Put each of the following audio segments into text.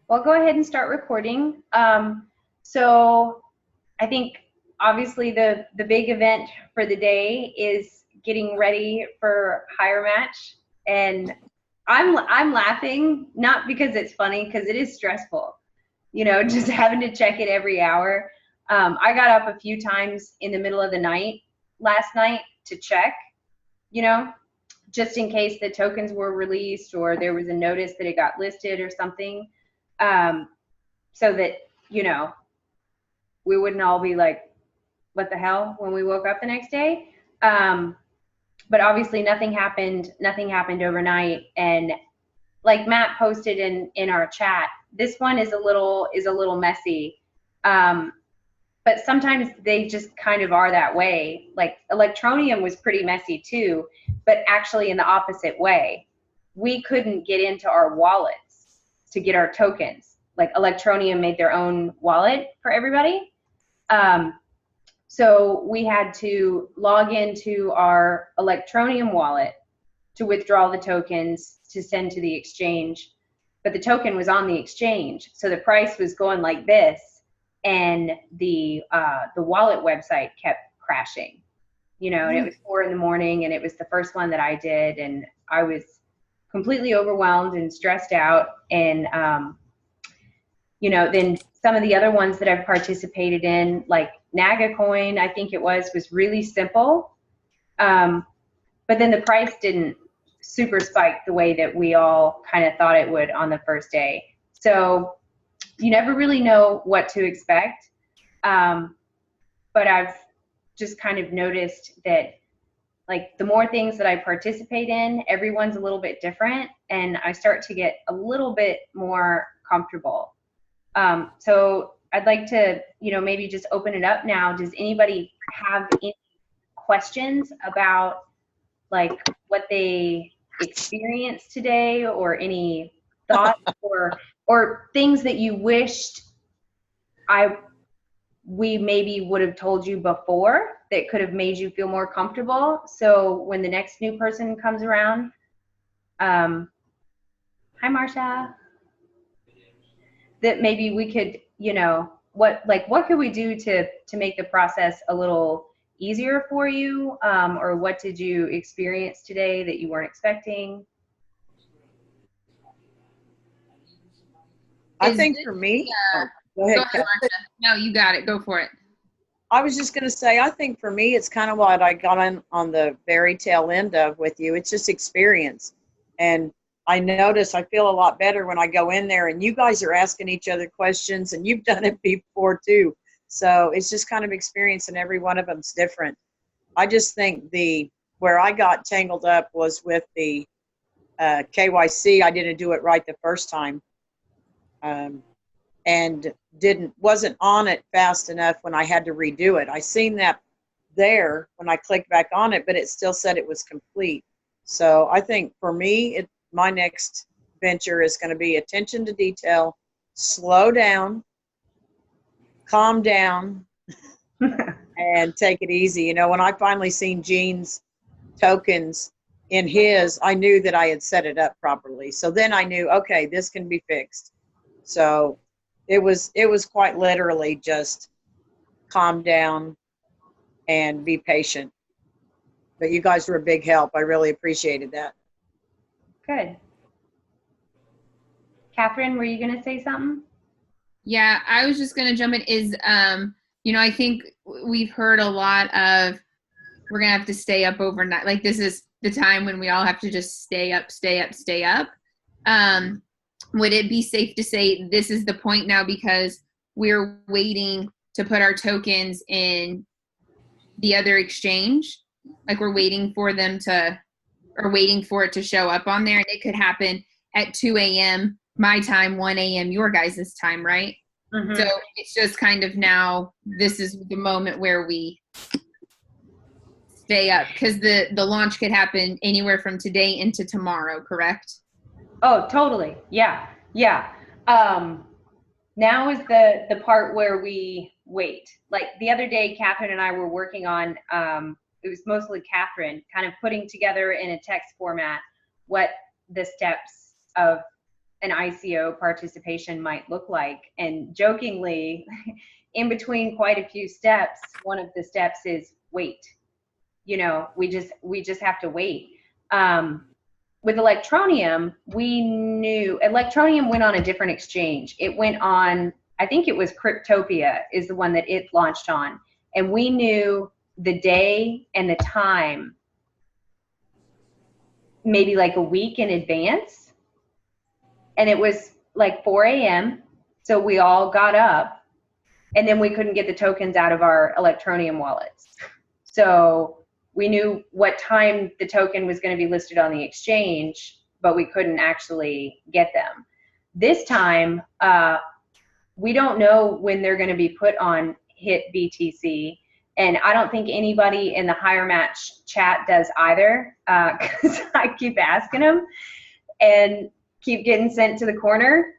Well, go ahead and start recording. So I think obviously the big event for the day is getting ready for hirematch, and I'm laughing not because it's funny, because it is stressful. Just having to check it every hour. I got up a few times in the middle of the night last night to check, you know, just in case the tokens were released or there was a notice that it got listed or something, so that, we wouldn't all be like, what the hell, when we woke up the next day. But obviously nothing happened overnight. And like Matt posted in our chat, this one is a little messy. But sometimes they just kind of are that way. Like Electronium was pretty messy too, but actually in the opposite way. We couldn't get into our wallets to get our tokens. Like Electronium made their own wallet for everybody. So we had to log into our Electronium wallet to withdraw the tokens to send to the exchange. But the token was on the exchange, so the price was going like this, and the wallet website kept crashing. And it was 4 a.m, and it was the first one that I did, and I was completely overwhelmed and stressed out. And then some of the other ones that I've participated in, like NagaCoin, I think it was really simple. But then the price didn't super spike the way that we all kind of thought it would on the first day. So you never really know what to expect. But I've just kind of noticed that, like, the more things that I participate in, everyone's a little bit different, and I start to get a little bit more comfortable. So I'd like to, maybe just open it up now. Does anybody have any questions about, like, what they experienced today, or any thoughts or things that you wished we maybe would have told you before that could have made you feel more comfortable, so when the next new person comes around? Hi, Marsha. That maybe we could, what could we do to make the process a little easier for you? Or what did you experience today that you weren't expecting? I think for me, go ahead, Marsha. No, you got it. Go for it. I was just going to say, I think for me, it's kind of what I got on the very tail end of with you. It's just experience. And I notice I feel a lot better when I go in there and you guys are asking each other questions, and you've done it before too. So it's just kind of experience, and every one of them's different. I just think where I got tangled up was with the KYC. I didn't do it right the first time. And wasn't on it fast enough when I had to redo it. I seen that there when I clicked back on it, but it still said it was complete. So I think for me, my next venture is going to be attention to detail, slow down, calm down, and take it easy. When I finally seen Gene's tokens in his, I knew that I had set it up properly. So then I knew, okay, this can be fixed. So it was quite literally just calm down and be patient. But you guys were a big help. I really appreciated that. Good. Catherine, were you going to say something? Yeah, I was just going to jump in. I think we've heard a lot of, we're going to have to stay up overnight. Like, this is the time when we all have to just stay up. Would it be safe to say this is the point now, because we're waiting to put our tokens in the other exchange? Like, we're waiting for it to show up on there, and it could happen at 2 a.m. my time, 1 a.m. your guys' time, right? Mm-hmm. So it's just kind of now, this is the moment where we stay up, because the launch could happen anywhere from today into tomorrow, correct? Oh, totally. Yeah. Now is the part where we wait. Like the other day, Catherine and I were working on, it was mostly Catherine, kind of putting together in a text format what the steps of an ICO participation might look like. And jokingly, in between quite a few steps, one of the steps is wait. You know, we just have to wait. With Electroneum, we knew Electroneum went on a different exchange. It went on, I think it was Cryptopia is the one that it launched on. And we knew the day and the time maybe like a week in advance. And it was like 4 a.m. So we all got up, and then we couldn't get the tokens out of our Electroneum wallets. So we knew what time the token was going to be listed on the exchange, but we couldn't actually get them. This time, we don't know when they're going to be put on HitBTC, and I don't think anybody in the hirematch chat does either, because I keep asking them and keep getting sent to the corner,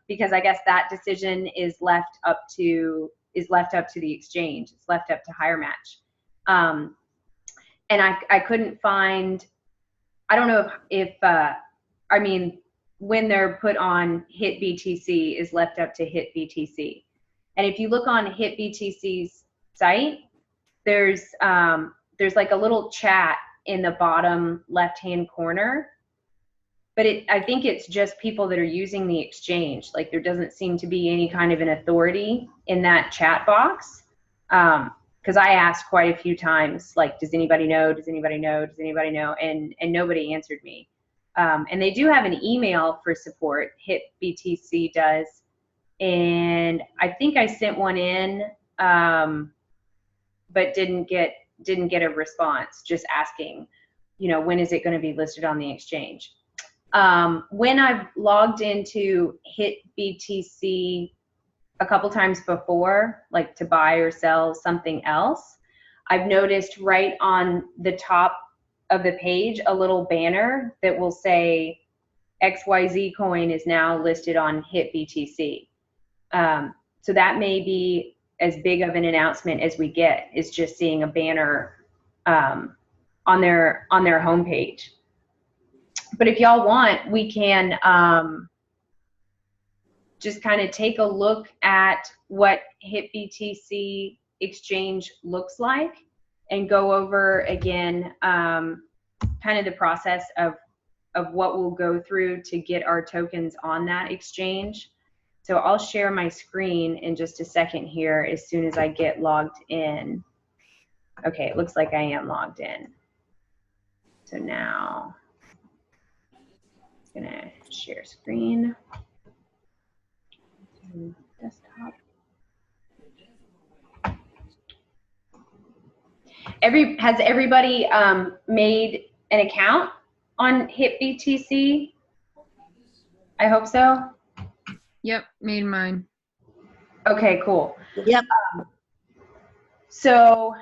because I guess that decision is left up to the exchange. It's left up to hirematch. And I couldn't find, I don't know if I mean, when they're put on HitBTC is left up to HitBTC. And if you look on HitBTC's site, there's like a little chat in the bottom left-hand corner, but I think it's just people that are using the exchange. Like, there doesn't seem to be any kind of an authority in that chat box. Because I asked quite a few times, like, does anybody know? Does anybody know? Does anybody know? And nobody answered me. And they do have an email for support, HitBTC does. And I think I sent one in, but didn't get a response, just asking, you know, when is it going to be listed on the exchange? When I've logged into HitBTC a couple times before, like to buy or sell something else, I've noticed right on the top of the page a little banner that will say XYZ coin is now listed on HitBTC. So that may be as big of an announcement as we get, is just seeing a banner on their homepage. But if y'all want, we can just kind of take a look at what HitBTC exchange looks like and go over again kind of the process of what we'll go through to get our tokens on that exchange. So I'll share my screen in just a second here as soon as I get logged in. Okay, it looks like I am logged in. So now I'm gonna share screen. Desktop. Has everybody made an account on HitBTC? I hope so. Yep, made mine. Okay, cool. Yep. So,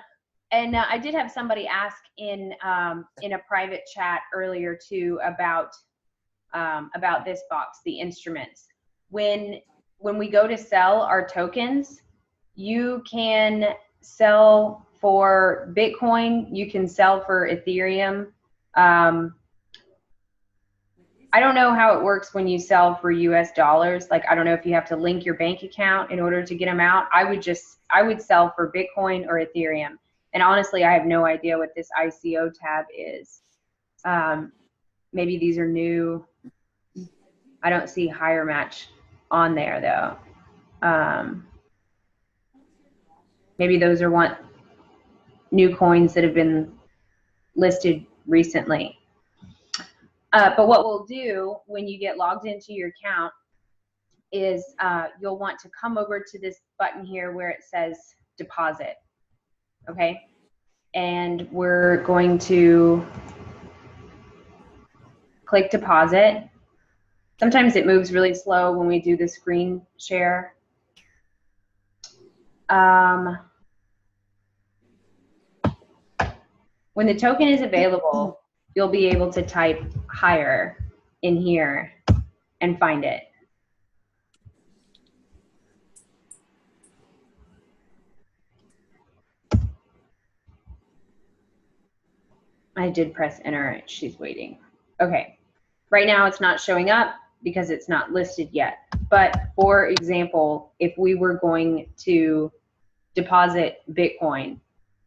and I did have somebody ask in a private chat earlier too about this box, the instruments. When we go to sell our tokens, you can sell for Bitcoin, you can sell for Ethereum. I don't know how it works when you sell for US dollars. Like, I don't know if you have to link your bank account in order to get them out. I would sell for Bitcoin or Ethereum. And honestly, I have no idea what this ICO tab is. Maybe these are new. I don't see hirematch on there though. Maybe those are new coins that have been listed recently. But what we'll do when you get logged into your account is you'll want to come over to this button here where it says deposit, okay? And we're going to click deposit. Sometimes it moves really slow when we do the screen share. When the token is available, you'll be able to type hire in here and find it. I did press enter. She's waiting. Okay. Right now it's not showing up, because it's not listed yet. But for example, if we were going to deposit Bitcoin,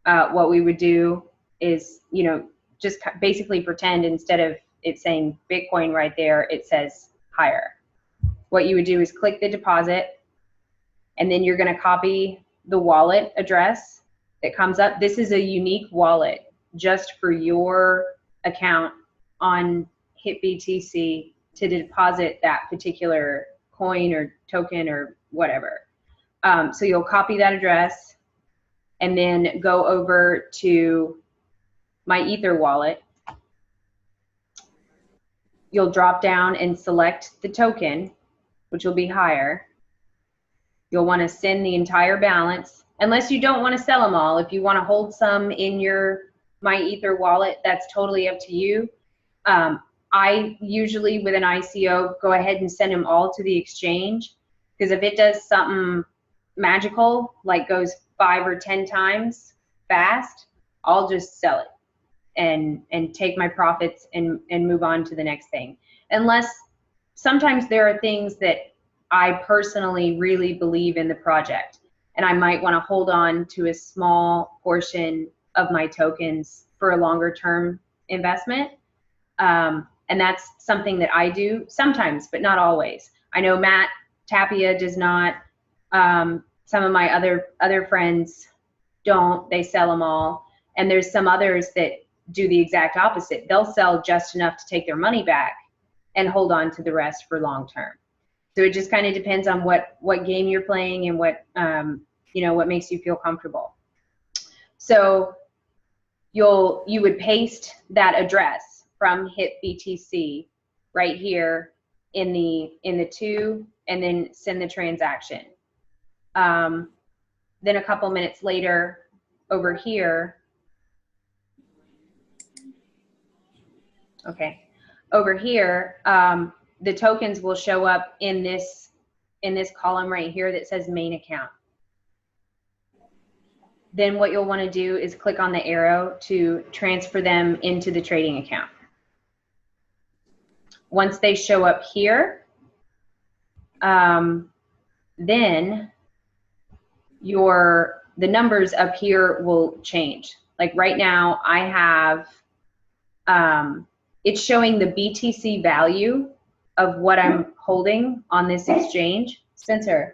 what we would do is, you know, just basically pretend instead of it saying Bitcoin right there, it says hire. What you would do is click the deposit, and then you're going to copy the wallet address that comes up. This is a unique wallet just for your account on HitBTC to deposit that particular coin or token or whatever. So you'll copy that address and then go over to my Ether wallet. You'll drop down and select the token, which will be higher. You'll want to send the entire balance, unless you don't want to sell them all. If you want to hold some in your My Ether wallet, that's totally up to you. I usually, with an ICO, go ahead and send them all to the exchange, because if it does something magical, like goes 5 or 10 times fast, I'll just sell it and take my profits and move on to the next thing. Unless sometimes there are things that I personally really believe in the project, and I might want to hold on to a small portion of my tokens for a longer term investment. And that's something that I do sometimes, but not always. I know Matt Tapia does not. Some of my other friends don't. They sell them all. And there's some others that do the exact opposite. They'll sell just enough to take their money back and hold on to the rest for long term. So it just kind of depends on what game you're playing and what you know, what makes you feel comfortable. So you would paste that address from HitBTC right here in the to, and then send the transaction. Then a couple minutes later, over here, over here, the tokens will show up in this column right here that says main account. Then what you'll want to do is click on the arrow to transfer them into the trading account. Once they show up here, then the numbers up here will change. Like right now, I have, it's showing the BTC value of what I'm holding on this exchange. Spencer.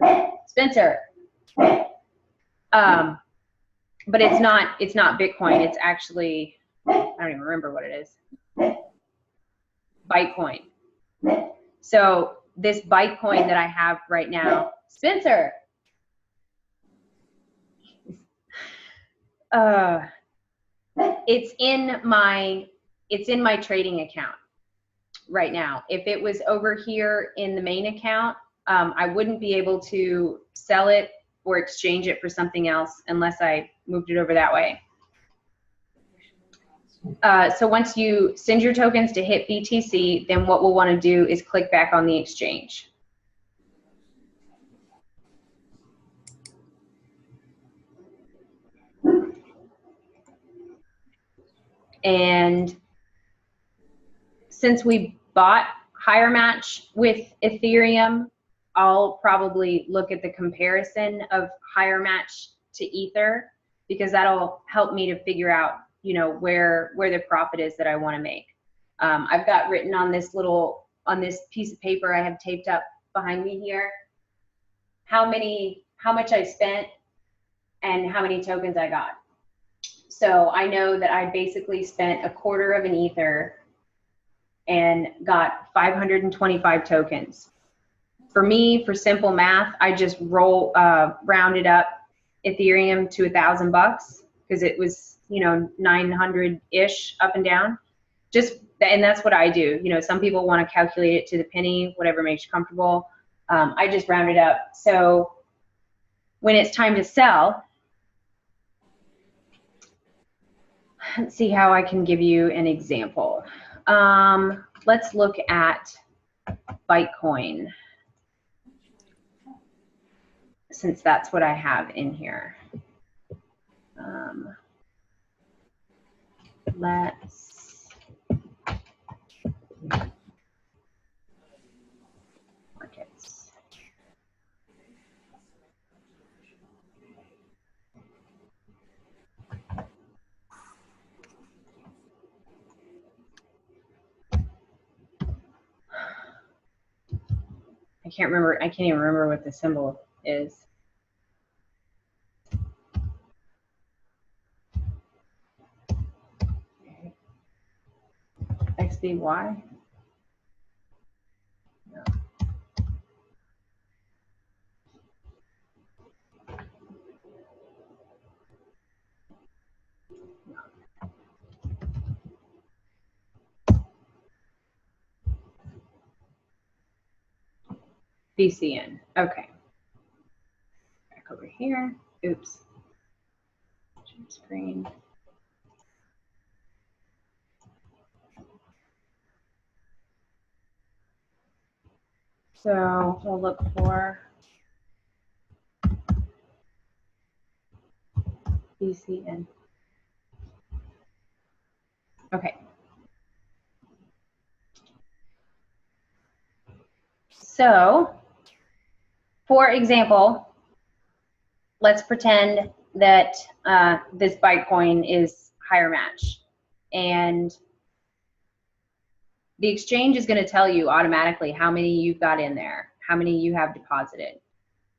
But it's not Bitcoin. It's actually, I don't even remember what it is. Bytecoin. So this Bytecoin that I have right now, Spencer. It's in my trading account right now. If it was over here in the main account, I wouldn't be able to sell it or exchange it for something else unless I moved it over that way. So once you send your tokens to HitBTC, then what we'll want to do is click back on the exchange. And since we bought hirematch with Ethereum, I'll probably look at the comparison of hirematch to Ether, because that'll help me to figure out, you know, where the profit is that I want to make. I've got written on this piece of paper I have taped up behind me here, how much I spent and how many tokens I got. So I know that I basically spent 1/4 of an Ether and got 525 tokens. For me, for simple math, I just rounded up Ethereum to $1,000 because it was, you know, 900-ish up and down. And that's what I do. You know, some people want to calculate it to the penny, whatever makes you comfortable. I just rounded up. So when it's time to sell, let's see how I can give you an example. Let's look at Bytecoin, since that's what I have in here. I can't remember. I can't even remember what the symbol is. XBY. No. BCN. Okay. Back over here. Oops. Change screen. So we'll look for BCN. Okay. So, for example, let's pretend that this Bitcoin is hirematch, and the exchange is going to tell you automatically how many you've got in there, how many you have deposited.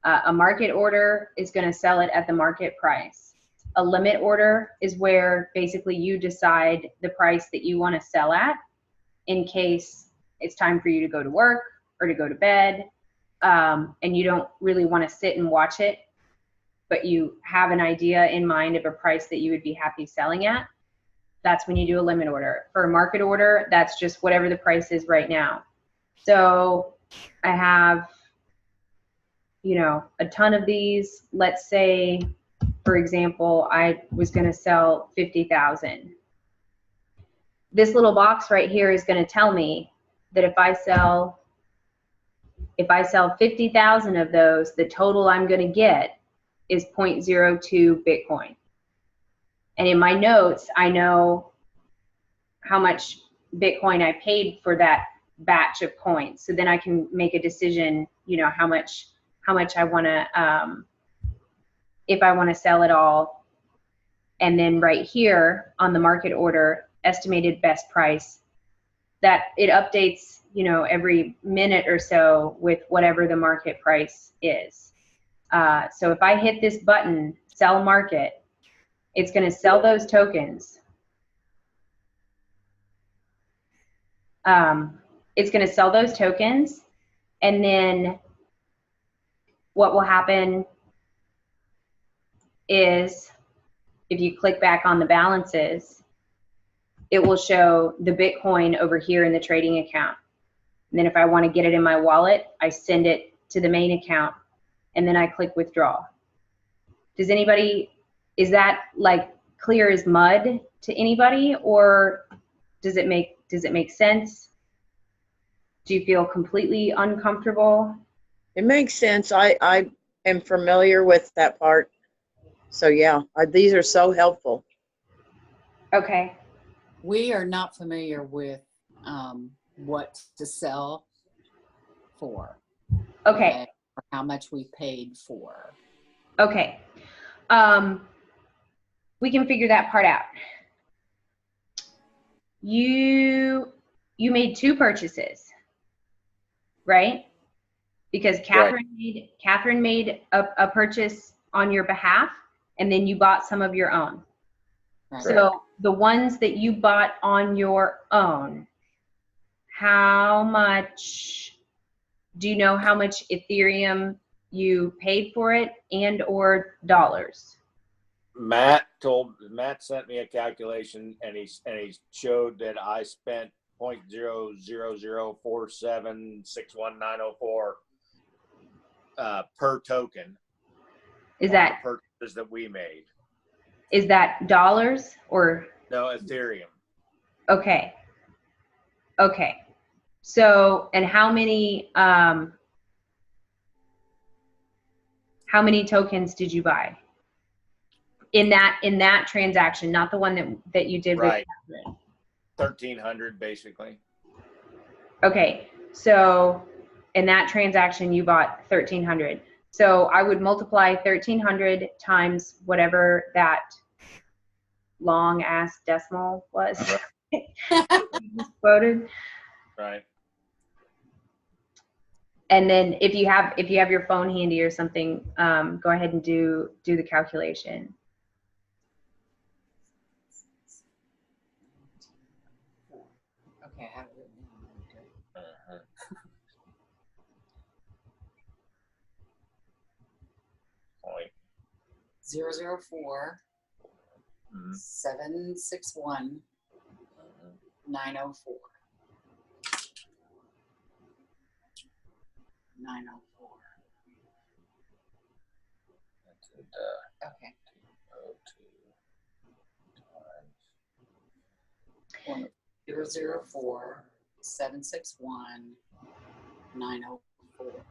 A market order is going to sell it at the market price. A limit order is where basically you decide the price that you want to sell at in case it's time for you to go to work or to go to bed, and you don't really want to sit and watch it, but you have an idea in mind of a price that you would be happy selling at. That's when you do a limit order. For a market order, that's just whatever the price is right now. So I have, you know, a ton of these. Let's say, for example, I was going to sell 50,000. This little box right here is going to tell me that if I sell 50,000 of those, the total I'm going to get is 0.02 Bitcoin. And in my notes, I know how much Bitcoin I paid for that batch of coins. So then I can make a decision, you know, how much I want to, if I want to sell it all. And then right here on the market order, estimated best price, that it updates, you know, every minute or so with whatever the market price is. So if I hit this button, sell market, it's going to sell those tokens. It's going to sell those tokens, and then what will happen is if you click back on the balances, it will show the Bitcoin over here in the trading account. And then if I want to get it in my wallet, I send it to the main account, and then I click withdraw. Does anybody, is that like clear as mud to anybody, or does it make sense? Do you feel completely uncomfortable? It makes sense. I am familiar with that part. So yeah, these are so helpful. Okay. We are not familiar with what to sell for. Okay. Or how much we paid for. Okay. We can figure that part out. You made 2 purchases, right? Because Catherine made a purchase on your behalf, and then you bought some of your own. Right. So the ones that you bought on your own, how much, do you know how much Ethereum you paid for it and or dollars? Matt sent me a calculation, and he showed that I spent 0.0004761,904 per token. Is that purchases that we made? Is that dollars or no, Ethereum? Okay. Okay. So, and how many tokens did you buy in that transaction? Not the one that you did Right. with Catherine. 1,300 basically. Okay. So in that transaction, you bought 1,300. So I would multiply 1,300 times whatever that long ass decimal was. You just quoted. Right. And then if you have your phone handy or something, go ahead and do the calculation. Okay, I have it written down. Okay. Uh-huh. Point. 004 Mhm. 761 Mhm. 904. 904. That's it, Okay. 2 times. 004 761 904.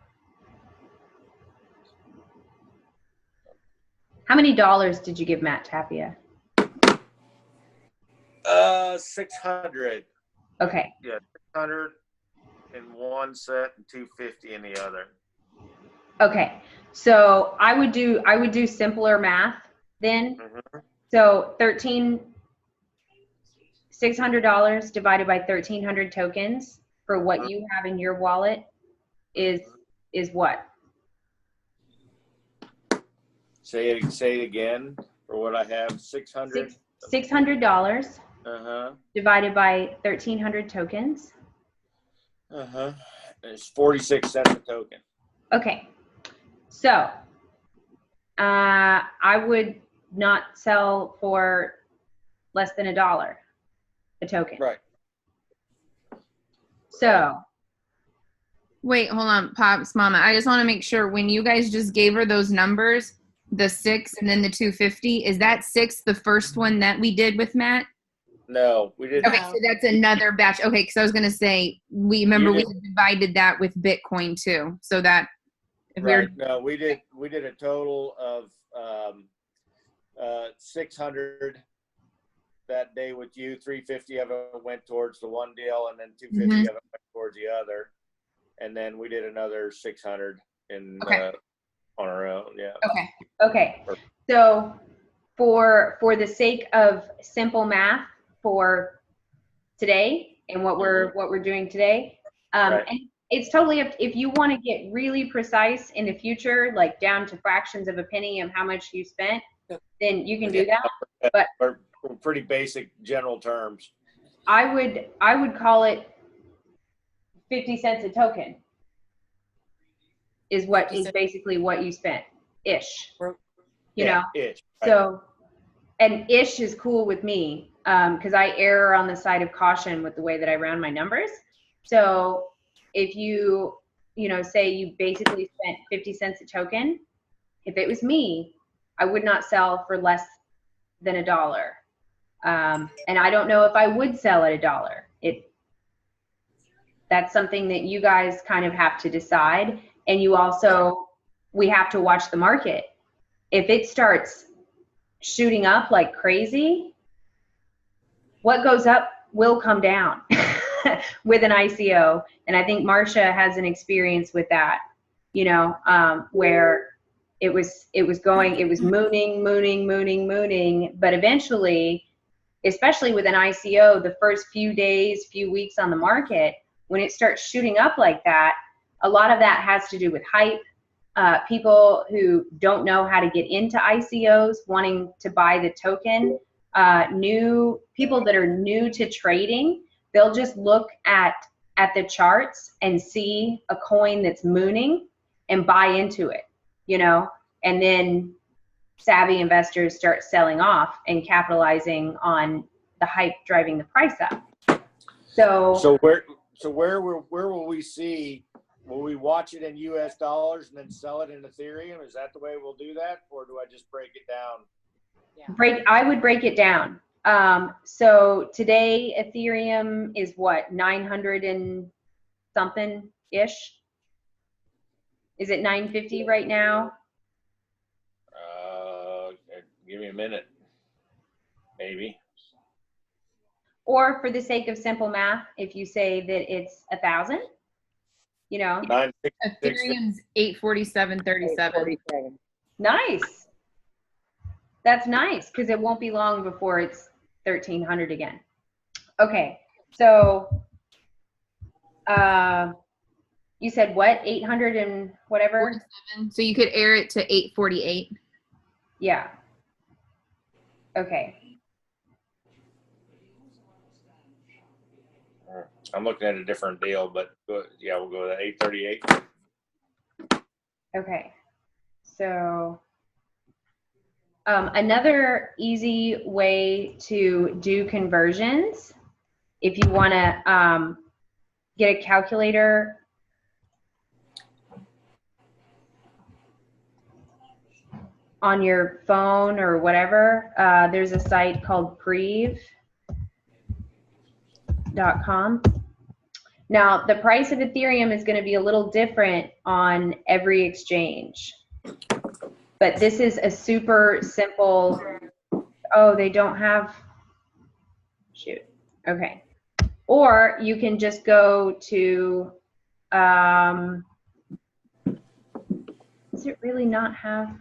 How many dollars did you give Matt Tapia? 600. Okay. Yeah, 600 in one set and 250 in the other. Okay. So I would do simpler math then. Mhm. So $600 divided by 1,300 tokens for what you have in your wallet is what? Say it again for what I have. 600. $600 Uh-huh. divided by 1,300 tokens. Uh-huh. It's 46 cents a token. Okay. So I would not sell for less than $1 a token. Right. So Wait, hold on, Pops, Mama. I just want to make sure when you guys just gave her those numbers, the 6 and then the 250, is that 6 the first one that we did with Matt? No, we didn't. Okay, so that's another batch. Okay, because I was gonna say we divided that with Bitcoin too, so that if Right. No, we did a total of 600 that day with you. 350 of it went towards the one deal, and then 250 of it went towards the other. And then we did another 600 in Okay. on our own. Yeah. Okay. So for the sake of simple math for today and what we're doing today, Right. and it's totally up if you want to get really precise in the future, like down to fractions of a penny of how much you spent, then you can do that. But we're pretty basic general terms. I would call it 50 cents a token is basically what you spent ish, you know? Ish. Right. So, and ish is cool with me because I err on the side of caution with the way that I round my numbers. So if you say you basically spent 50 cents a token, if it was me, I would not sell for less than $1. And I don't know if I would sell at $1. That's something that you guys kind of have to decide. And we have to watch the market. If it starts shooting up like crazy, what goes up will come down with an ICO. And I think Marcia has an experience with that, where it was mooning, but eventually, especially with an ICO, the first few weeks on the market, when it starts shooting up like that, a lot of that has to do with hype. People who don't know how to get into ICOs wanting to buy the token, new people that are new to trading, they'll just look at the charts and see a coin that's mooning and buy into it, and then savvy investors start selling off and capitalizing on the hype driving the price up. So where will we see? Will we watch it in US dollars and then sell it in Ethereum? Is that the way we'll do that, or do I just break it down? Yeah. I would break it down. So today Ethereum is what, 900 and something ish? Is it 950 right now? Give me a minute, maybe. Or for the sake of simple math, if you say that it's 1,000, 966. Ethereum's 847.37. Nice. That's nice because it won't be long before it's 1,300 again. Okay, so You said what? 800 and whatever? 47. So you could air it to 848. Yeah. Okay. I'm looking at a different deal, but yeah, we'll go with 838. Okay. So another easy way to do conversions, if you want to get a calculator, on your phone or whatever, there's a site called Preve.com. Now, the price of Ethereum is going to be a little different on every exchange. But this is a super simple, oh, they don't have, shoot, okay. Or you can just go to, does it really not have,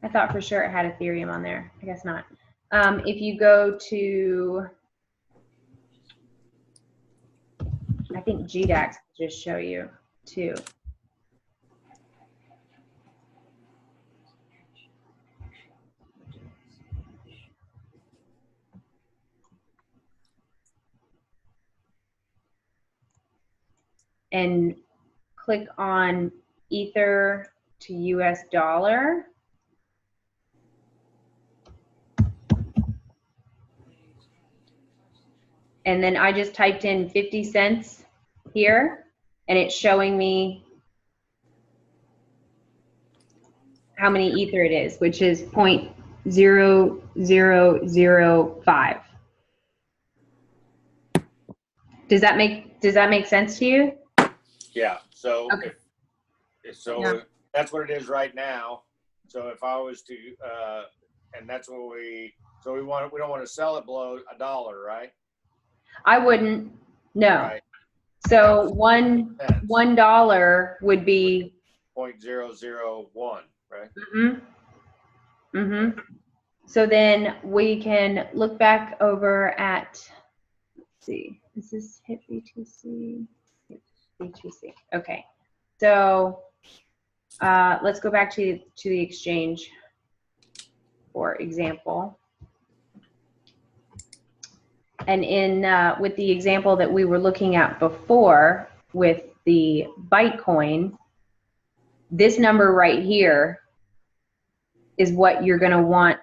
I thought for sure it had Ethereum on there. I guess not. If you go to, I think GDAX will just show you too. And click on Ether to US dollar. And then I just typed in 50 cents here, and it's showing me how many Ether it is, which is 0.0005. Does that make sense to you? Yeah. So Okay. So that's what it is right now. So if I was to, and that's what we don't want to sell it below $1, right? I wouldn't. No. Right. So $1 would be 0.001, right? So then we can look back over at, let's see, this is hit BTC. BTC. Okay. So let's go back to the exchange, for example. And in with the example that we were looking at before with the Bitcoin, this number right here is what you're going to want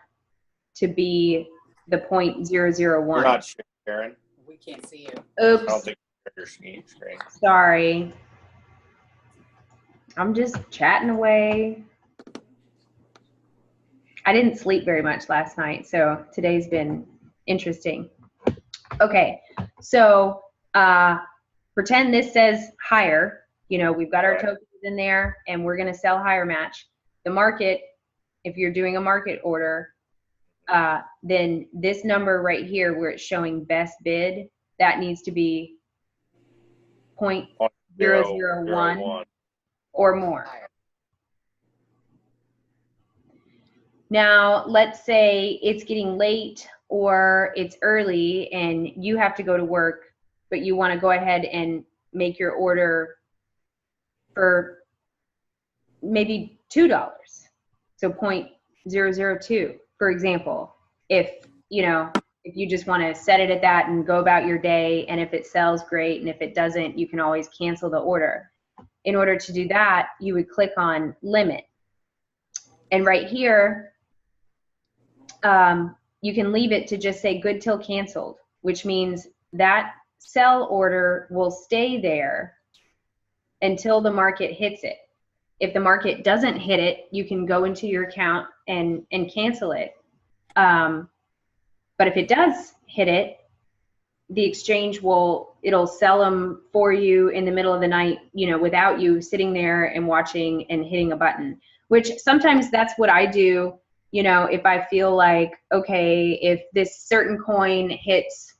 to be the 0.001. You're not sharing. We can't see you. Oops. I don't think you're screen. Sorry. I'm just chatting away. I didn't sleep very much last night, so today's been interesting. Okay, so pretend this says hire. You know, we've got our tokens in there, and we're going to sell hirematch. The market, if you're doing a market order, then this number right here where it's showing best bid, that needs to be 0.001 or more. Now, let's say it's getting late or it's early and you have to go to work, but you want to go ahead and make your order for maybe $2. So 0.002, for example. If you just want to set it at that and go about your day, and if it sells, great, and if it doesn't, you can always cancel the order. In order to do that, you would click on limit. And right here, you can leave it to just say good till canceled, which means that sell order will stay there until the market hits it. If the market doesn't hit it, you can go into your account and cancel it. But if it does hit it, the exchange it'll sell them for you in the middle of the night, without you sitting there and watching and hitting a button, which sometimes that's what I do. If I feel like, okay, if this certain coin hits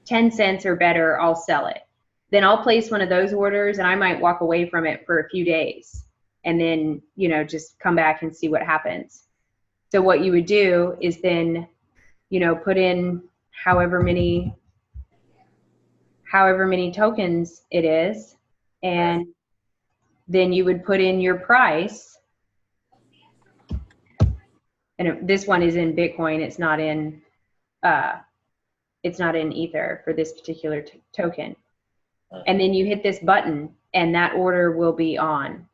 10 cents or better, I'll sell it. Then I'll place one of those orders and I might walk away from it for a few days and then, just come back and see what happens. So what you would do is then, put in however however many tokens it is, and then you would put in your price. And this one is in Bitcoin. It's not in Ether for this particular token. And then you hit this button, and that order will be on.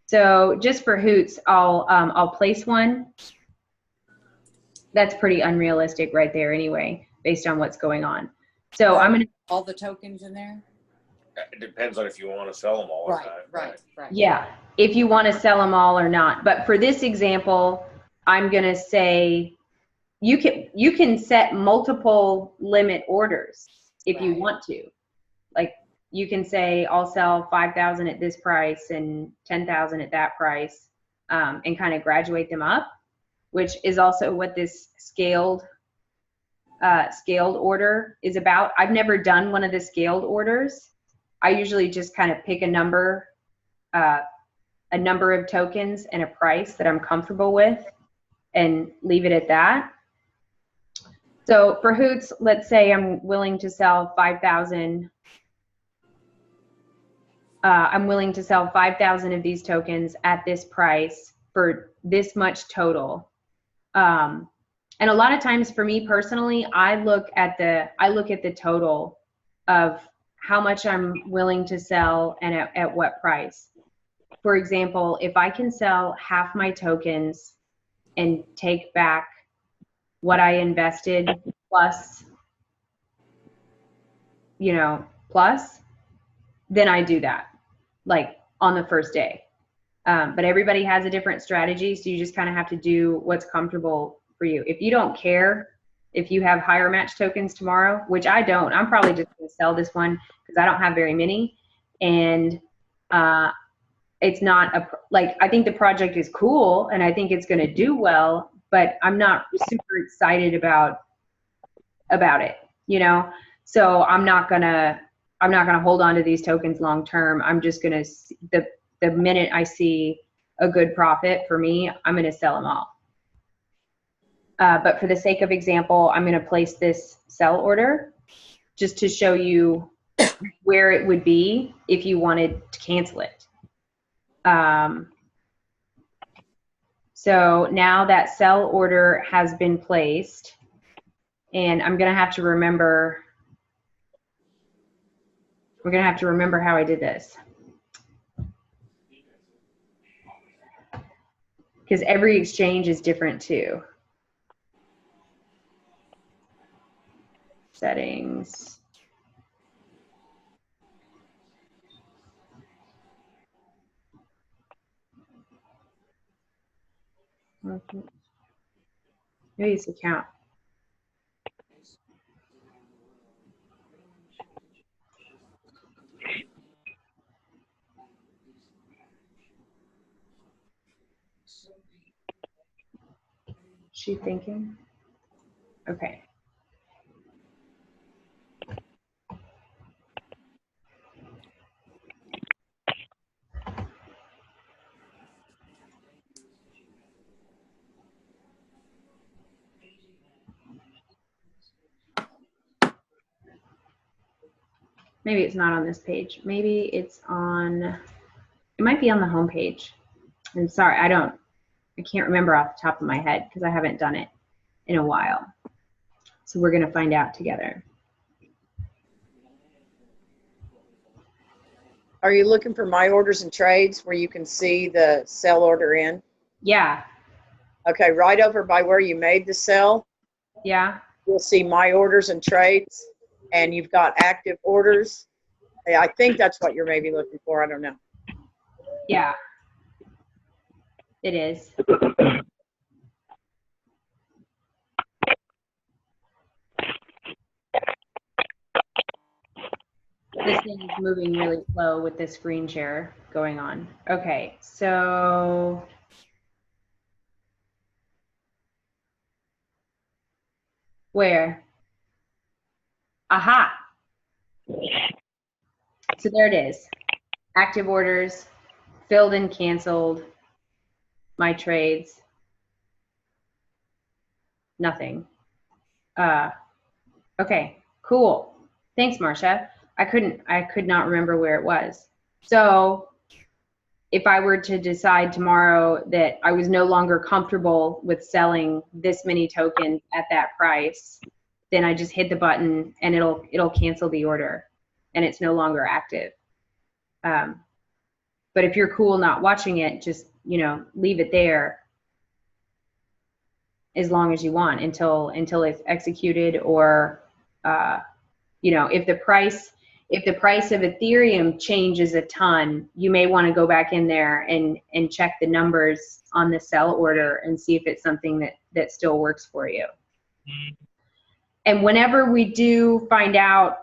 So just for hoots, I'll place one. That's pretty unrealistic right there anyway, based on what's going on. So I'm gonna all the tokens in there. It depends on if you want to sell them all or not. Right. Yeah, if you want to sell them all or not. But for this example, I'm gonna say you can set multiple limit orders if you want to. Like you can say I'll sell 5,000 at this price and 10,000 at that price, and kind of graduate them up, which is also what this scaled order is about. I've never done one of the scaled orders. I usually just kind of pick a number of tokens and a price that I'm comfortable with and leave it at that. So for hoots, let's say I'm willing to sell 5,000. I'm willing to sell 5,000 of these tokens at this price for this much total. And a lot of times for me personally, I look at the total of how much I'm willing to sell and at what price. For example, if I can sell half my tokens and take back what I invested plus, then I do that, like on the first day. But everybody has a different strategy, so you just kind of have to do what's comfortable for you. If you don't care if you have higher match tokens tomorrow, which I don't, I'm probably just going to sell this one because I don't have very many. And it's not I think the project is cool and I think it's going to do well, but I'm not super excited about it, So I'm not gonna hold on to these tokens long term. I'm just gonna the minute I see a good profit for me, I'm gonna sell them all. But for the sake of example, I'm gonna place this sell order just to show you where it would be if you wanted to cancel it. So now that sell order has been placed, and we're gonna have to remember how I did this, because every exchange is different too. Settings. Maybe it's account. She thinking? Okay. Maybe it's not on this page. Maybe it's on, it might be on the home page. I'm sorry, I can't remember off the top of my head because I haven't done it in a while. So we're gonna find out together. Are you looking for my orders and trades where you can see the sell order in? Yeah. Okay, right over by where you made the sell, Yeah. you'll see my orders and trades, and you've got active orders. I think that's what you're maybe looking for. I don't know. Yeah. It is. This thing is moving really slow with this screen share going on. Okay, so where? Aha. So there it is. Active orders, filled and canceled, my trades, nothing. Okay, cool. Thanks, Marcia. I could not remember where it was. So if I were to decide tomorrow that I was no longer comfortable with selling this many tokens at that price, then I just hit the button and it'll cancel the order and it's no longer active. But if you're cool not watching it, just, leave it there as long as you want until it's executed, or if the price of Ethereum changes a ton, you may want to go back in there and check the numbers on the sell order and see if it's something that still works for you. And whenever we do find out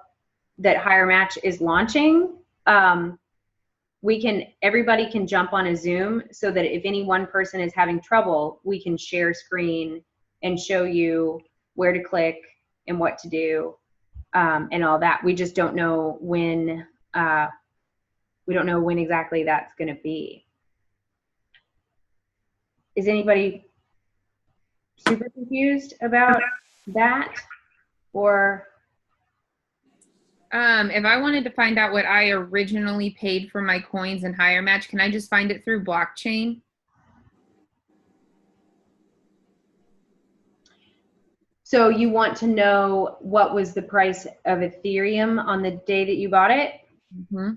that hirematch is launching, everybody can jump on a Zoom, so that if any one person is having trouble, we can share screen and show you where to click and what to do, and all that. We just don't know when. We don't know when exactly that's going to be. Is anybody super confused about that, or? If I wanted to find out what I originally paid for my coins in hirematch, can I just find it through blockchain? So you want to know what was the price of Ethereum on the day that you bought it? Mm-hmm.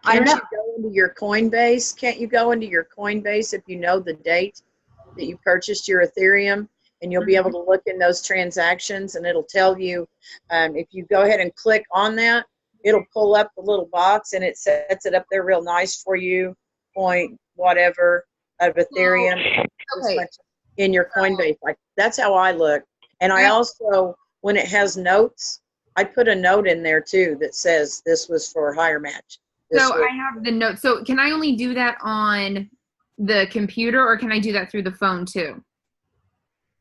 Can't you go into your Coinbase? Can't you go into your Coinbase if you know the date that you purchased your Ethereum? And you'll be able to look in those transactions, and it'll tell you, if you go ahead and click on that, it'll pull up the little box and it sets it up there real nice for you, point whatever of Ethereum in your Coinbase. Like, that's how I look. And I also, when it has notes, I put a note in there too that says this was for hirematch. So I have the note. So can I only do that on the computer, or can I do that through the phone too?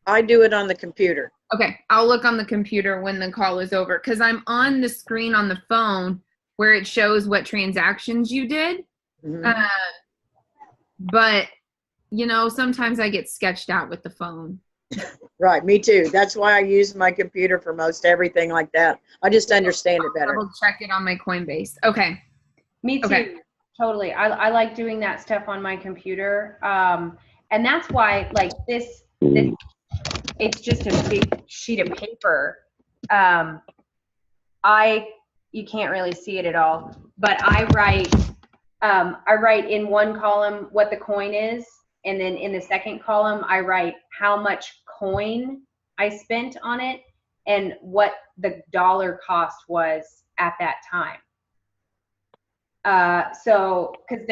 I do it on the computer. Okay, I'll look on the computer when the call is over, because I'm on the screen on the phone where it shows what transactions you did. Mm-hmm. But, sometimes I get sketched out with the phone. Right, me too. That's why I use my computer for most everything like that. I just understand it better. I'll check it on my Coinbase. Okay. Me too. Okay. Totally. I like doing that stuff on my computer. And that's why, like, this it's just a big sheet of paper. You can't really see it at all, but I write in one column what the coin is, and then in the second column I write how much coin I spent on it and what the dollar cost was at that time. So because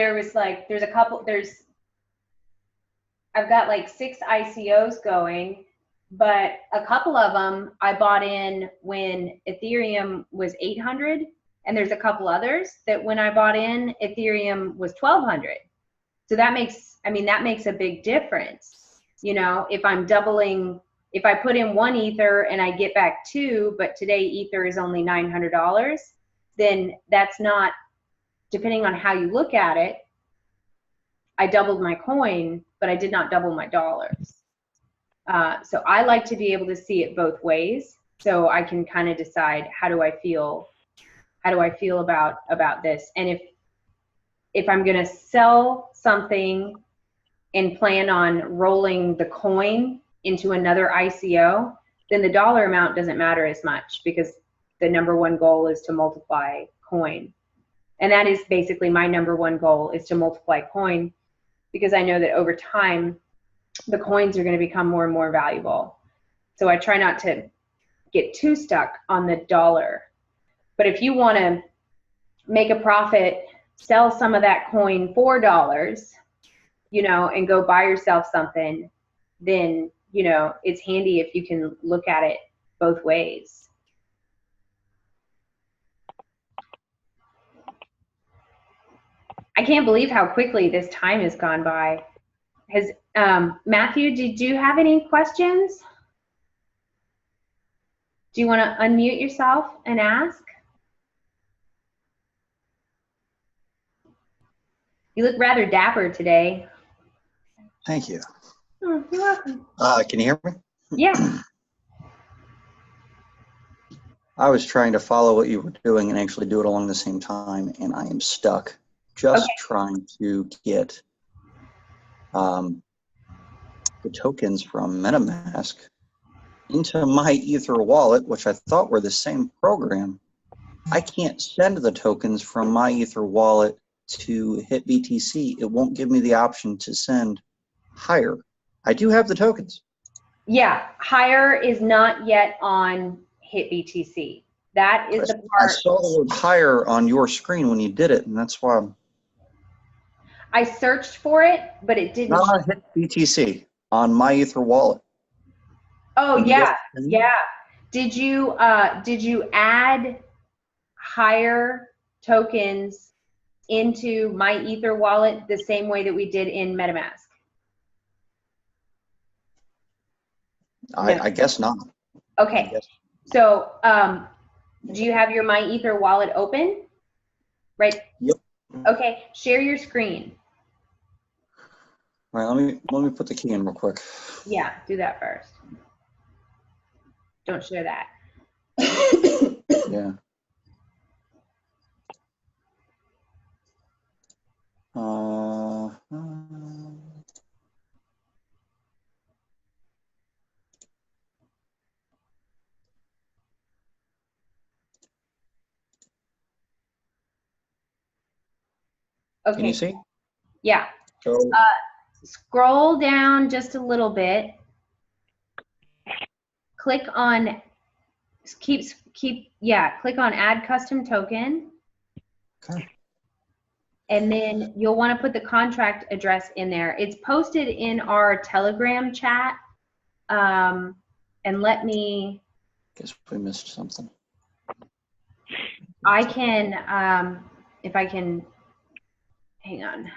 I've got like 6 ICOs going, but a couple of them I bought in when Ethereum was 800, and there's a couple others that when I bought in, Ethereum was 1200. So that makes a big difference. If I'm doubling, if I put in 1 Ether and I get back 2, but today Ether is only $900, then that's not, depending on how you look at it, I doubled my coin, but I did not double my dollars. So I like to be able to see it both ways, so I can kind of decide how do I feel about this. And if I'm going to sell something and plan on rolling the coin into another ICO, then the dollar amount doesn't matter as much, because the number one goal is to multiply coin. And that is basically my number one goal, is to multiply coin, because I know that over time, the coins are going to become more and more valuable. So I try not to get too stuck on the dollar. But if you want to make a profit, sell some of that coin for dollars, and go buy yourself something, then, it's handy if you can look at it both ways. I can't believe how quickly this time has gone by. Matthew, did you have any questions? Do you want to unmute yourself and ask? You look rather dapper today. Thank you. Oh, you're welcome. Can you hear me? Yeah. I was trying to follow what you were doing and actually do it along the same time, and I am stuck just Okay. trying to get the tokens from MetaMask into my Ether wallet, which I thought were the same program. I can't send the tokens from my Ether wallet to HitBTC. It won't give me the option to send higher. I do have the tokens. Yeah. Hire is not yet on HitBTC. That is the I part. saw the word higher on your screen when you did it, and that's why I'm I searched for it, but it didn't. not on HitBTC on my Ether wallet. Oh, When you yeah. go- Yeah. Did you add higher tokens into my Ether wallet the same way that we did in MetaMask? I guess not. Okay. So, do you have your My Ether wallet open? Right. Yep. Okay. Share your screen. All right, let me put the key in real quick. Yeah. Do that first. Don't share that. Yeah. Okay. Can you see? Yeah. So Scroll down just a little bit. Click on click on add custom token. okay. And then you'll want to put the contract address in there. It's posted in our Telegram chat. And let me, Guess we missed something. I can, if I can, hang on.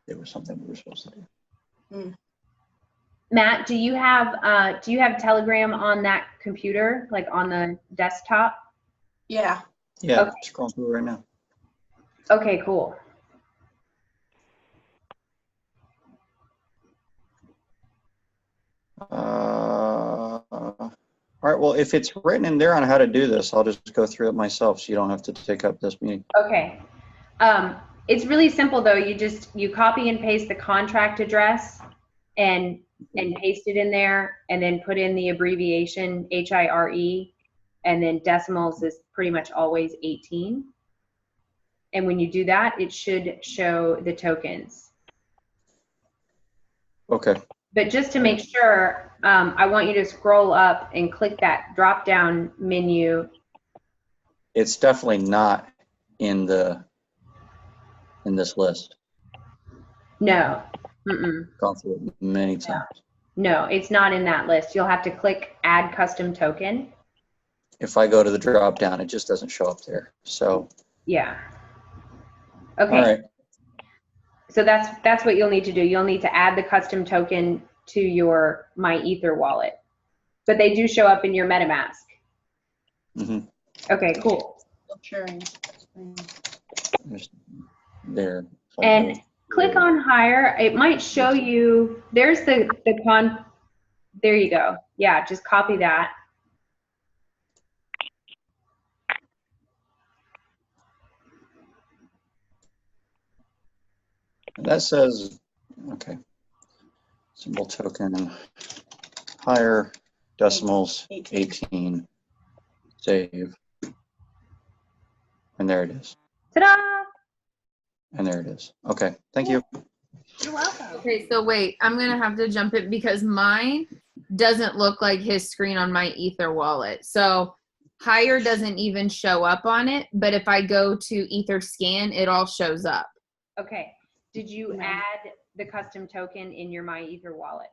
There was something we were supposed to do. Matt, do you have Telegram on that computer, like on the desktop? Yeah. Yeah, Okay. scrolling through right now. Okay, cool. All right, well, if it's written in there on how to do this, I'll just go through it myself so you don't have to take up this meeting. Okay. It's really simple though. You copy and paste the contract address and paste it in there, and then put in the abbreviation HIRE, and then decimals is pretty much always 18. And when you do that, it should show the tokens. Okay. But just to make sure, I want you to scroll up and click that drop down menu. It's definitely not in this list. No. Mm-mm. Gone through it many times. No, it's not in that list. You'll have to click add custom token. If I go to the drop down, it just doesn't show up there. So Yeah. Okay. all right. So that's what you'll need to do. You'll need to add the custom token to your My Ether wallet. But they do show up in your MetaMask. Mm-hmm. Okay, cool. Sharing. There. And click on hire. It might show you, there's there you go. Yeah, just copy that. That says, okay, symbol token, higher, decimals, 18, save. And there it is. Ta-da! And there it is. Okay, thank you. You're welcome. Okay, so wait, I'm gonna have to jump it because mine doesn't look like his screen on my Ether wallet. So higher doesn't even show up on it, but if I go to Ether scan, it all shows up. Okay. Did you add the custom token in your My Ether wallet?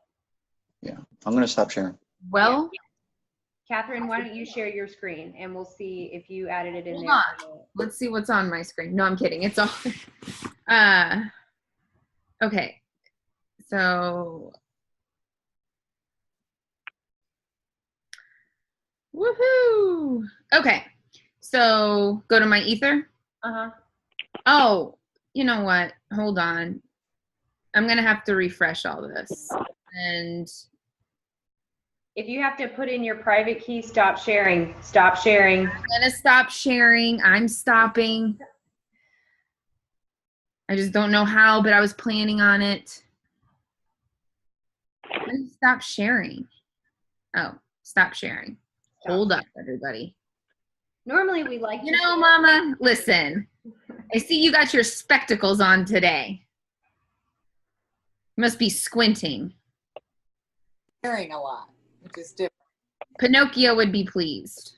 Yeah, I'm going to stop sharing. Well, Catherine, why don't you share your screen and we'll see if you added it in Hold there. on. Let's see what's on my screen. No, I'm kidding. It's all. Okay. So. Woohoo! Okay. So go to my Ether. Uh-huh. Oh, you know what? Hold on. I'm going to have to refresh all this. And If you have to put in your private key, stop sharing. Stop sharing. I'm going to stop sharing. I'm stopping. I just don't know how, but I was planning on it. I'm going to stop sharing. Oh, stop sharing. Hold up, everybody. Normally we like You to know, Mama, listen. I see you got your spectacles on today. You must be squinting. Hearing a lot, which is different. Pinocchio would be pleased.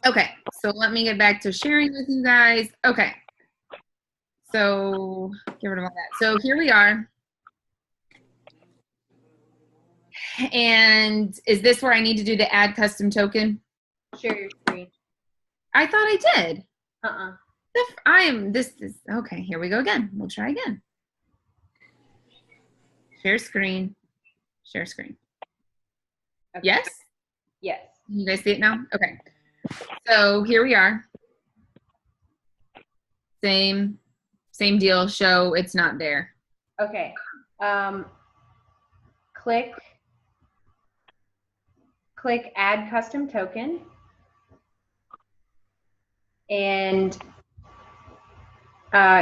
Okay, so let me get back to sharing with you guys. Okay, so get rid of all that. So here we are. And is this where I need to do the add custom token? share your screen. I thought I did. This is, okay, here we go again. We'll try again. Share screen, share screen. Okay. Yes? Yes. You guys see it now? Okay. So here we are. Same deal, show it's not there. Okay. Click add custom token. And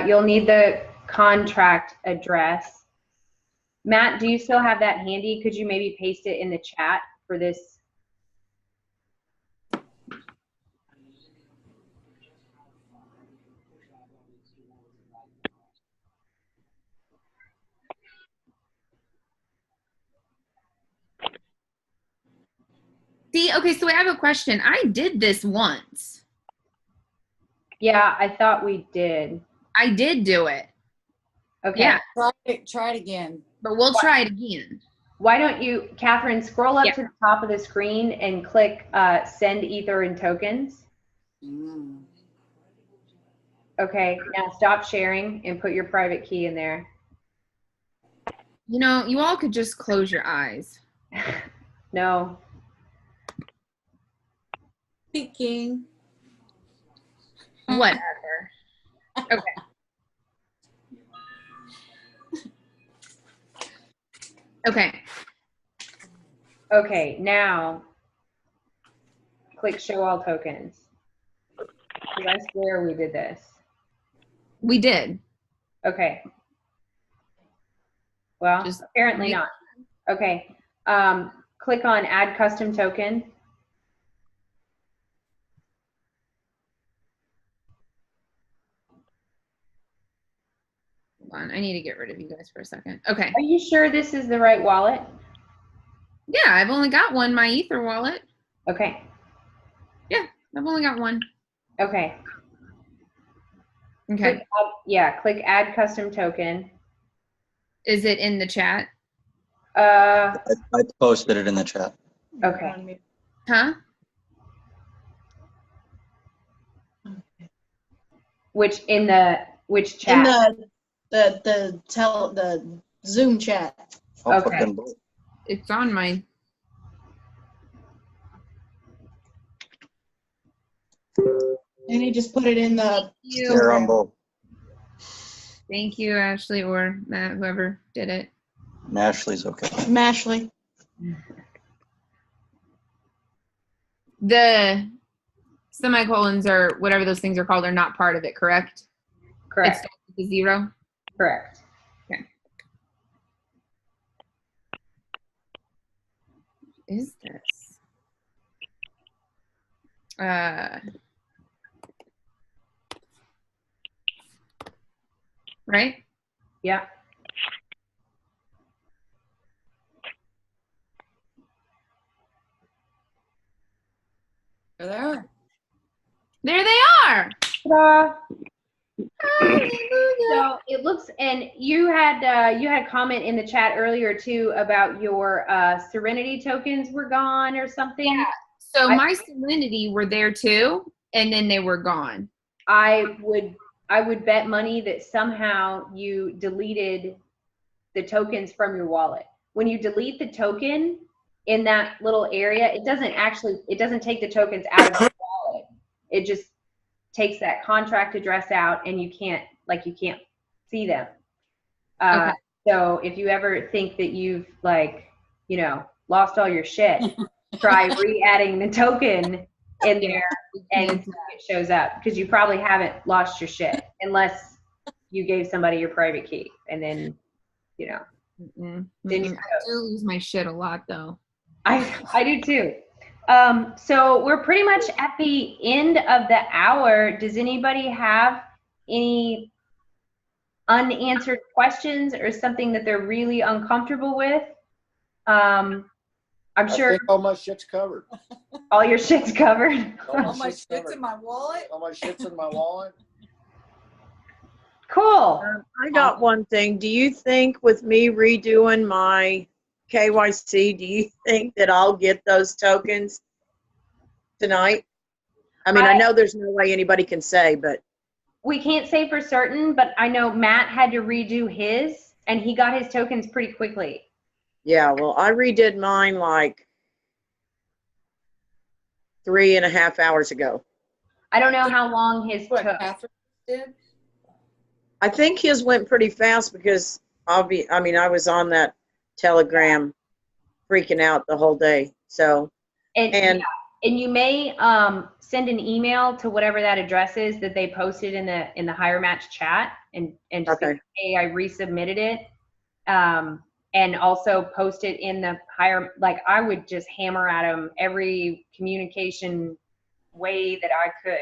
you'll need the contract address. Matt, do you still have that handy? Could you maybe paste it in the chat for this? See, okay, so I have a question. I did this once. Yeah, I thought we did. I did do it. Okay. Yeah, Try it again. but we'll try it again. Why don't you, Catherine, scroll up Yeah. to the top of the screen and click send ether and tokens. Mm. Okay, now stop sharing and put your private key in there. You know, you all could just close your eyes. No. Speaking. Whatever. Okay. Okay. Okay, now click show all tokens. 'Cause I swear we did this. We did. Okay. Well, Just apparently make- not. Okay. Click on add custom token. Hold on. I need to get rid of you guys for a second. Okay. Are you sure this is the right wallet? Yeah, I've only got one, my Ether wallet. Okay. Yeah, I've only got one. Okay. Okay. Click add custom token. Is it in the chat? Uh, I posted it in the chat. okay. Huh? Which In chat? the Zoom chat. I'll put Okay. them both. It's on my. And he just put it in the They're on both. Thank you, Ashley, or Matt, whoever did it. And Ashley's okay. Mashley. The semicolons or whatever those things are called are not part of it, correct? It Correct. starts with a 0. Correct. Is this? Right? Yeah. There they are. There they are. Ta-da. Hallelujah. So it looks, and you had a comment in the chat earlier too about your Serenity tokens were gone or something. Yeah. So my Serenity were there too, and then they were gone. I would bet money that somehow you deleted the tokens from your wallet. When you delete the token, in that little area, it doesn't take the tokens out of the wallet. It just takes that contract address out, and you can't see them. Okay. So if you ever think that you've lost all your shit, try re-adding the token in there and see if it shows up, because you probably haven't lost your shit unless you gave somebody your private key, and then then you I do lose my shit a lot though. I do too. So we're pretty much at the end of the hour. Does anybody have any unanswered questions or something that they're really uncomfortable with? I'm I sure think all my shit's covered. all your shit's covered. All my shit's in my wallet. All my shit's in my wallet. Cool. I got one thing. Do you think with me redoing my KYC, do you think that I'll get those tokens tonight? I mean, I know there's no way anybody can say, but. We can't say for certain, but I know Matt had to redo his, and he got his tokens pretty quickly. Yeah, well, I redid mine like 3.5 hours ago. I don't know how long his What took. Catherine did? I think his went pretty fast because I was on that Telegram freaking out the whole day. So, And you may send an email to whatever that address is that they posted in the hirematch chat, and just say, hey, I resubmitted it, and also post it in the I would just hammer at them every communication way that I could,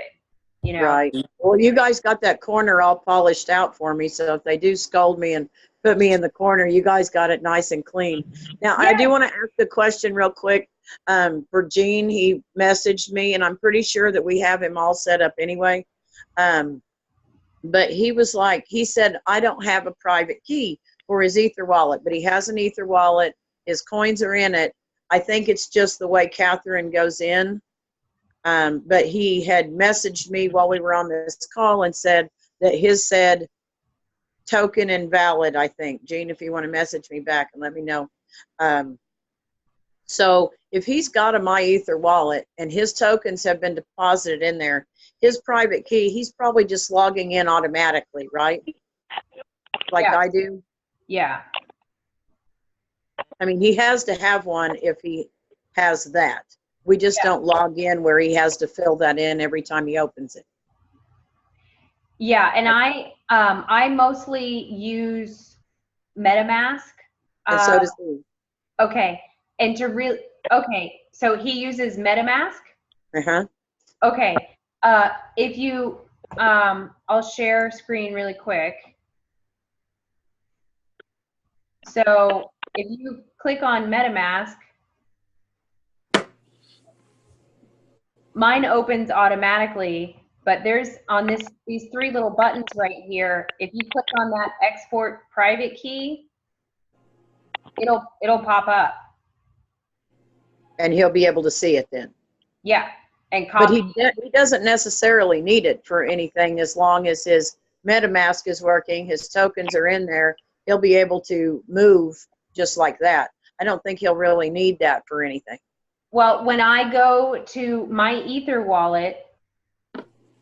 Right. Well, you guys got that corner all polished out for me, so if they do scold me and put me in the corner, you guys got it nice and clean. Now, I do want to ask a question real quick. For Gene, he messaged me, and I'm pretty sure that we have him all set up anyway. But he said, I don't have a private key for his Ether wallet, but he has an Ether wallet. His coins are in it. I think it's just the way Catherine goes in. But he had messaged me while we were on this call and said that his said token invalid, I think. Gene, if you want to message me back and let me know. So if he's got a MyEther wallet and his tokens have been deposited in there, his private key, he's probably just logging in automatically, right? Like I do? Yeah. I mean, he has to have one if he has that. We just don't log in where he has to fill that in every time he opens it. Yeah, and I mostly use MetaMask. And so does he. Okay, and so he uses MetaMask. Uh-huh. Okay, if you, I'll share screen really quick. So if you click on MetaMask, mine opens automatically, but there's on these three little buttons right here. If you click on that export private key, it'll pop up. And he'll be able to see it then. Yeah, and copy. But he doesn't necessarily need it for anything as long as his MetaMask is working, his tokens are in there, he'll be able to move just like that. I don't think he'll really need that for anything. Well, when I go to MyEther wallet,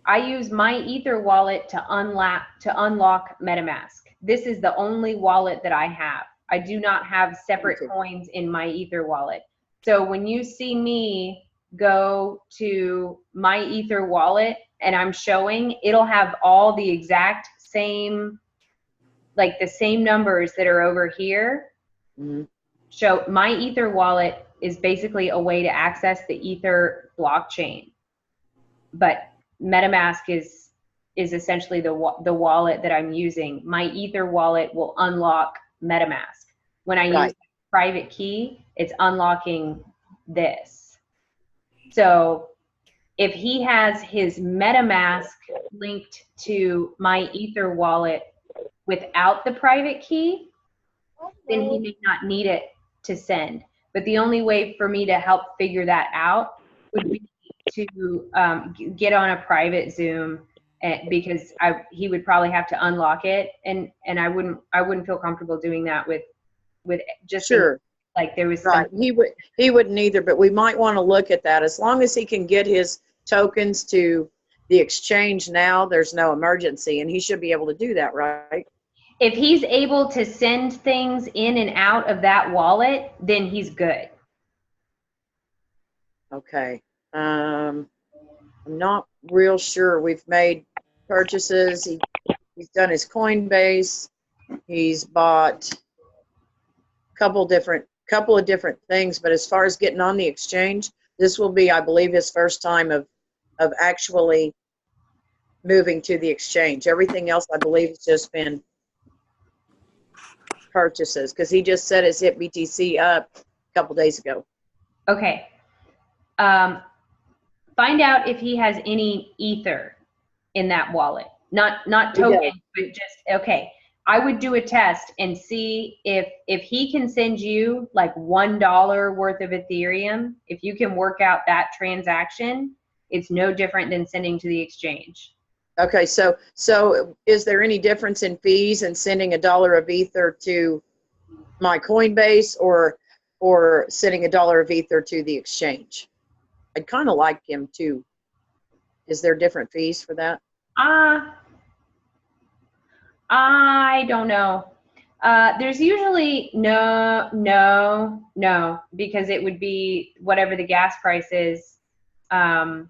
I use MyEther wallet to unlock MetaMask. This is the only wallet that I have. I do not have separate coins in MyEther wallet. So when you see me go to MyEther wallet and I'm showing, it'll have all the exact same, like the same numbers that are over here. Mm-hmm. So MyEther wallet is basically a way to access the Ether blockchain, but MetaMask is essentially the wallet that I'm using. MyEther wallet will unlock MetaMask. When I use private key, it's unlocking this. So if he has his MetaMask linked to MyEther wallet without the private key, then he may not need it to send. But the only way for me to help figure that out would be to get on a private Zoom, because he would probably have to unlock it, and I wouldn't feel comfortable doing that with just Like there was Right. some, He wouldn't either, but we might want to look at that. As long as he can get his tokens to the exchange now, there's no emergency, and he should be able to do that, right? if he's able to send things in and out of that wallet, then he's good. Okay. I'm not real sure. We've made purchases. He's done his Coinbase. He's bought a couple of different things, but as far as getting on the exchange, this will be, I believe, his first time of actually moving to the exchange. Everything else, I believe, has just been purchases, because he just set his hit BTC up a couple days ago. Okay. Find out if he has any ether in that wallet. Not He does. tokens, but just, okay. I would do a test and see if he can send you like $1 worth of Ethereum. If you can work out that transaction, it's no different than sending to the exchange. Okay, so is there any difference in fees in sending $1 of ether to my Coinbase or sending $1 of ether to the exchange? I'd kind of like him to. Is there different fees for that? I don't know. There's usually no, because it would be whatever the gas price is. But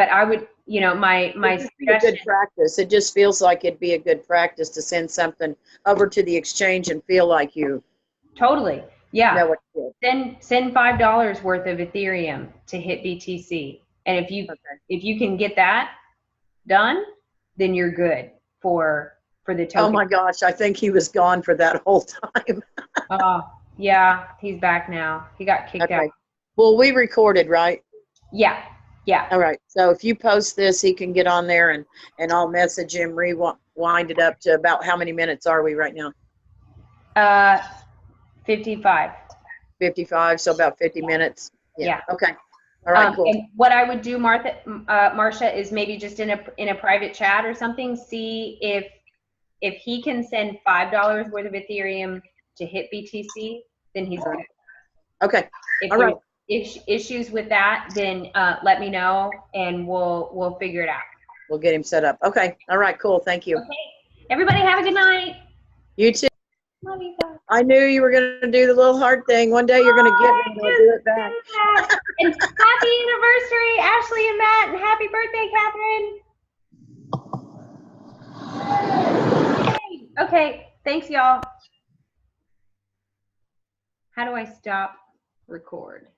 I would, my It'd be a suggestion. good practice. It just feels like it'd be a good practice to send something over to the exchange and feel like you Totally. Yeah. know what to do. Send $5 worth of Ethereum to hit BTC. And if you can get that done, then you're good for the token. Oh my gosh, I think he was gone for that whole time. Oh, yeah, he's back now. He got kicked out. Well, we recorded, right? Yeah. All right. So if you post this, he can get on there and I'll message him, rewind it up to about how many minutes are we right now? 55. 55, so about 50 minutes. Yeah. Okay. All right, cool. And what I would do, Marcia, is maybe just in a private chat or something, see if he can send $5 worth of Ethereum to hit BTC, then he's good. Okay. If All right. there's issues with that, then let me know and we'll figure it out. We'll get him set up. Okay. All right, cool. Thank you. Okay. Everybody have a good night. You too. Love you guys. I knew you were going to do the little hard thing. One day you're going to get me and I'll do it back. And happy anniversary, Ashley and Matt, and happy birthday, Catherine. Okay, thanks, y'all. How do I stop record?